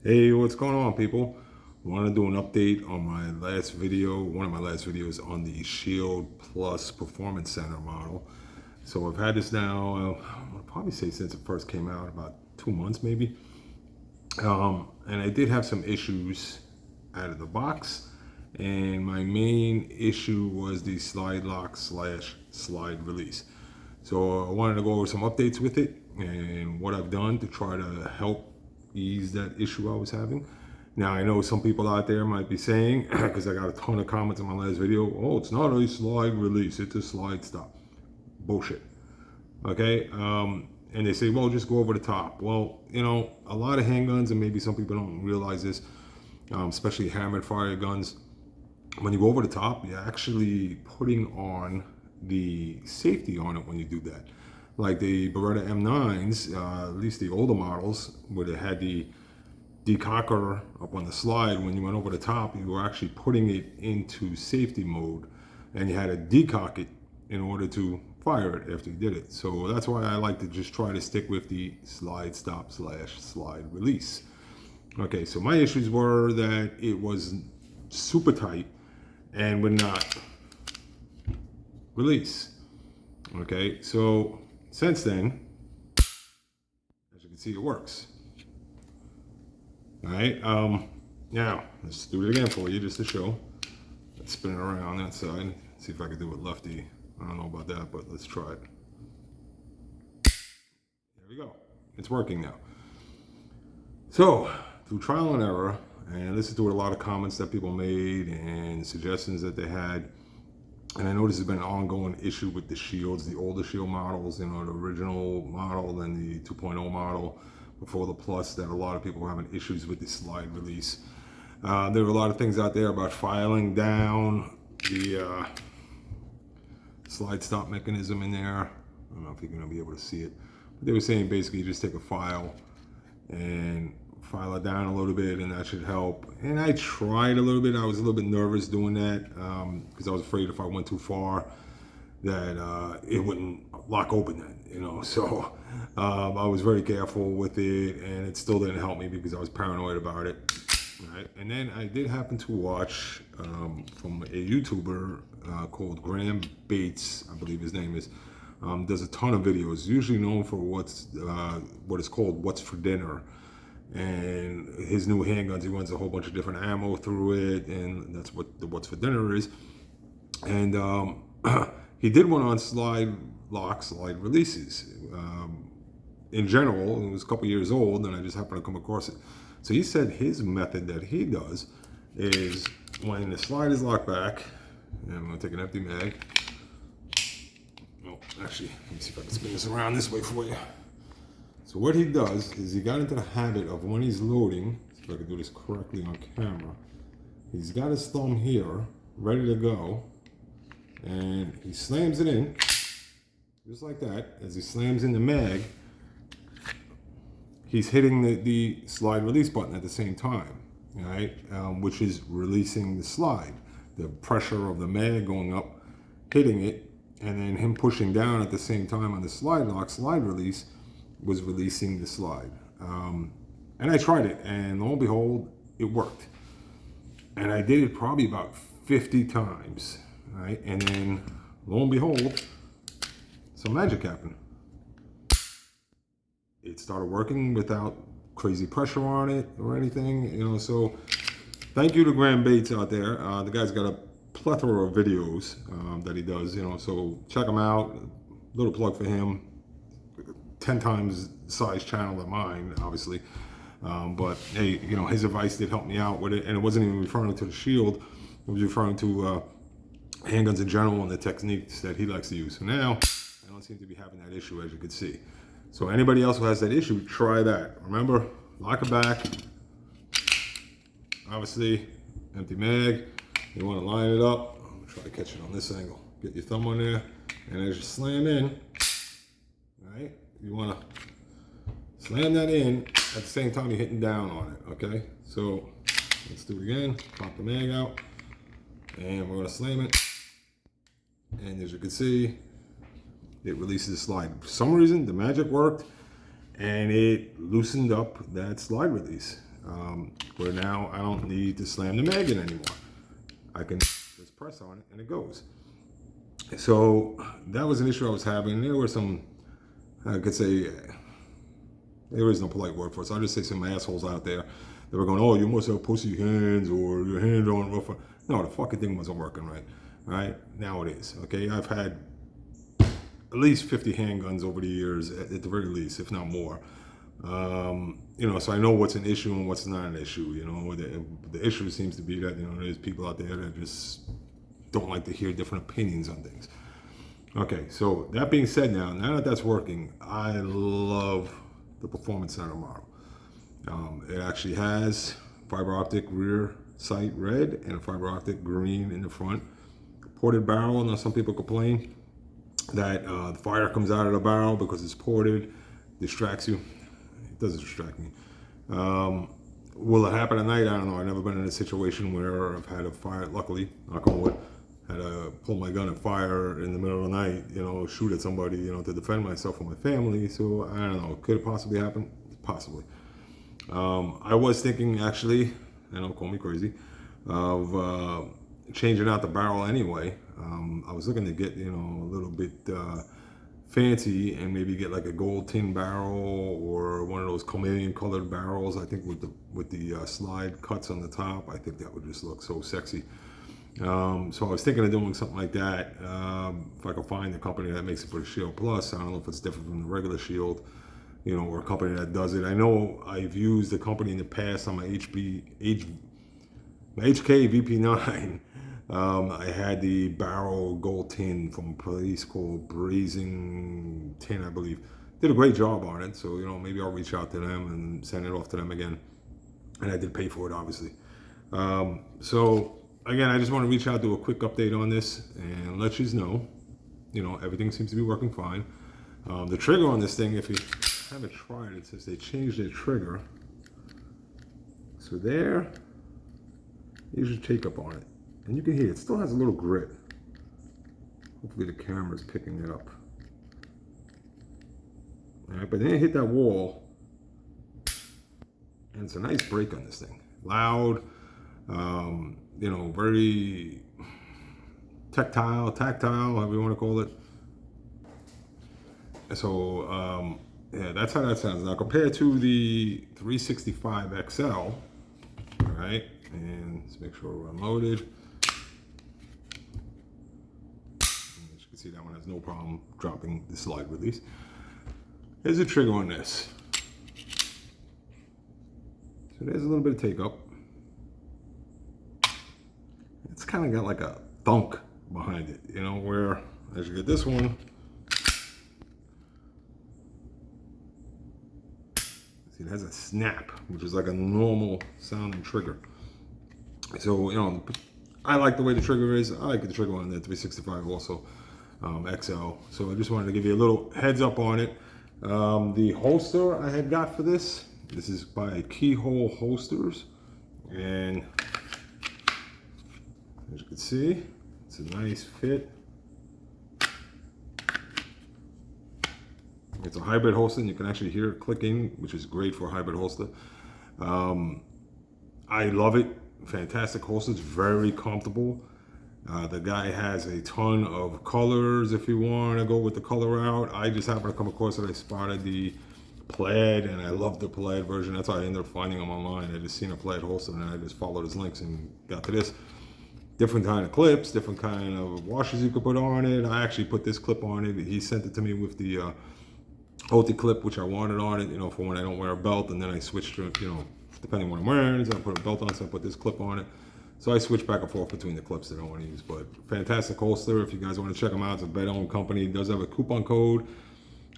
Hey, what's going on, people? I want to do an update on my last video, one of my last videos on the Shield Plus Performance Center model. So I've had this now, I'll probably say since it first came out, about 2 months maybe. And I did have some issues out of the box. And my main issue was the slide lock / slide release. So I wanted to go over some updates with it and what I've done to try to help ease that issue I was having. Now I know some people out there might be saying, because I got a ton of comments on my last video, oh, it's not a slide release, it's a slide stop. Bullshit. Okay, and they say, well, just go over the top. Well, you know, a lot of handguns, and maybe some people don't realize this, especially hammered fire guns, when you go over the top, you're actually putting on the safety on it when you do that. Like the Beretta M9s, at least the older models, where they had the decocker up on the slide, when you went over the top, you were actually putting it into safety mode, and you had to decock it in order to fire it after you did it. So that's why I like to just try to stick with the slide stop / slide release. Okay, so my issues were that it was super tight and would not release. Okay, so since then, as you can see, it works. All right, now let's do it again for you just to show. Let's spin it around on that side. See if I can do it lefty. I don't know about that, but let's try it. There we go. It's working now. So, through trial and error, and listened to a lot of comments that people made and suggestions that they had, and I know this has been an ongoing issue with the Shields, the older Shield models, you know, the original model and the 2.0 model before the Plus, that a lot of people were having issues with the slide release. There were a lot of things out there about filing down the slide stop mechanism in there. I don't know if you're going to be able to see it, but they were saying basically you just take a file and file it down a little bit, and that should help. And I tried a little bit. I was a little bit nervous doing that because I was afraid if I went too far that it wouldn't lock open then, you know. So I was very careful with it, and it still didn't help me because I was paranoid about it. Right. And then I did happen to watch from a YouTuber called Graham Bates, I believe his name is. Does a ton of videos, usually known for what is called What's for Dinner. And his new handguns, he runs a whole bunch of different ammo through it, and that's what the What's for Dinner is. And he did one on slide lock, slide releases. In general, it was a couple years old, and I just happened to come across it. So he said his method that he does is when the slide is locked back, and I'm going to take an empty mag. Oh, actually, let me see if I can spin this around this way for you. So what he does is he got into the habit of when he's loading, see if I can do this correctly on camera, he's got his thumb here, ready to go, and he slams it in, just like that. As he slams in the mag, he's hitting the slide release button at the same time, right? Which is releasing the slide. The pressure of the mag going up, hitting it, and then him pushing down at the same time on the slide lock, slide release, was releasing the slide. And I tried it, and lo and behold, it worked. And I did it probably about 50 times, right? And then lo and behold, some magic happened. It started working without crazy pressure on it or anything, you know. So thank you to Graham Bates out there. The guy's got a plethora of videos that he does, you know, so check him out. Little plug for him. 10 times size channel than mine, obviously. But hey, you know, his advice did help me out with it, and it wasn't even referring to the Shield. It was referring to handguns in general and the techniques that he likes to use. So now I don't seem to be having that issue, as you can see. So anybody else who has that issue, try that. Remember, lock it back. Obviously, empty mag. You want to line it up. I'm gonna try to catch it on this angle. Get your thumb on there, and as you slam in, all right, you want to slam that in at the same time you're hitting down on it. Okay, so let's do it again. Pop the mag out, and we're gonna slam it. And as you can see, it releases the slide. For some reason, the magic worked, and it loosened up that slide release. where now I don't need to slam the mag in anymore. I can just press on it and it goes. So that was an issue I was having. There were some, I could say, there is no polite word for it, so I'll just say some assholes out there that were going, oh, you must have pussy hands or your hands aren't rough. No, the fucking thing wasn't working right. Right? Now it is. Okay, I've had at least 50 handguns over the years, at the very least, if not more. So I know what's an issue and what's not an issue. The issue seems to be that, there's people out there that just don't like to hear different opinions on things. Okay, so that being said, now that that's working, I love the Performance Center model. It actually has fiber optic rear sight red and a fiber optic green in the front. Ported barrel. Now some people complain that the fire comes out of the barrel because it's ported, distracts you. It doesn't distract me. Will it happen at night? I don't know. I've never been in a situation where I've had a fire, luckily, knock on wood, had to pull my gun and fire in the middle of the night, shoot at somebody, to defend myself and my family. So I don't know. Could it possibly happen? Possibly. I was thinking, actually, I know, call me crazy, of changing out the barrel anyway. I was looking to get, a little bit fancy and maybe get like a gold tin barrel or one of those chameleon colored barrels. I think with the slide cuts on the top, I think that would just look so sexy. So I was thinking of doing something like that. If I could find a company that makes it for the Shield Plus, I don't know if it's different from the regular Shield, or a company that does it. I know I've used the company in the past on my HK VP9. I had the barrel gold tin from a place called Brazen Tin, I believe. Did a great job on it, so maybe I'll reach out to them and send it off to them again. And I did pay for it, obviously. So again, I just want to reach out, do a quick update on this, and let you know, everything seems to be working fine. The trigger on this thing, if you haven't tried it, since they changed their trigger, so there's your take up on it. And you can hear it still has a little grit. Hopefully the camera's picking it up. All right, but then it hit that wall, and it's a nice break on this thing. Loud, very tactile, however you want to call it. So, yeah, that's how that sounds. Now, compared to the 365 XL, all right, and let's make sure we're unloaded. As you can see, that one has no problem dropping the slide release. There's a trigger on this. So there's a little bit of take up. It's kind of got like a thunk behind it, where as you get this one, see, it has a snap, which is like a normal sounding trigger. So, I like the way the trigger is. I like the trigger on the 365 also, XL. So I just wanted to give you a little heads up on it. The holster I had got for this is by Keyhole Holsters. And as you can see, it's a nice fit. It's a hybrid holster, and you can actually hear it clicking, which is great for a hybrid holster. I love it. Fantastic holster. It's very comfortable. The guy has a ton of colors if you want to go with the color route. I just happened to come across it. I spotted the plaid, and I love the plaid version. That's how I ended up finding them online. I just seen a plaid holster, and I just followed his links and got to this. Different kind of clips, different kind of washers you could put on it. I actually put this clip on it. He sent it to me with the Ulti clip, which I wanted on it, for when I don't wear a belt, and then I switched to, depending on what I'm wearing, so I put a belt on, so I put this clip on it. So I switch back and forth between the clips that I want to use. But fantastic holster. If you guys want to check them out, it's a better-owned company. It does have a coupon code.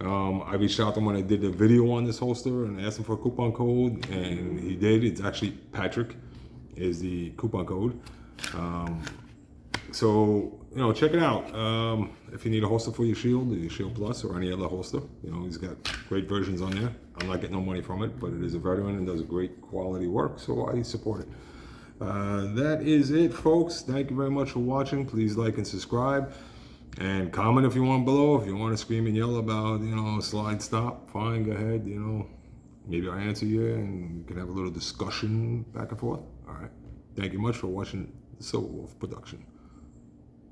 I reached out to him when I did the video on this holster and asked him for a coupon code, and he did. It's actually Patrick is the coupon code. So, check it out. If you need a holster for your Shield Plus or any other holster, he's got great versions on there. I'm not getting no money from it, but it is a veteran and does great quality work, so I support it. That is it, folks. Thank you very much for watching. Please like and subscribe. And comment if you want below. If you want to scream and yell about, slide stop, fine, go ahead, maybe I'll answer you and we can have a little discussion back and forth. All right. Thank you much for watching the Silver Wolf production.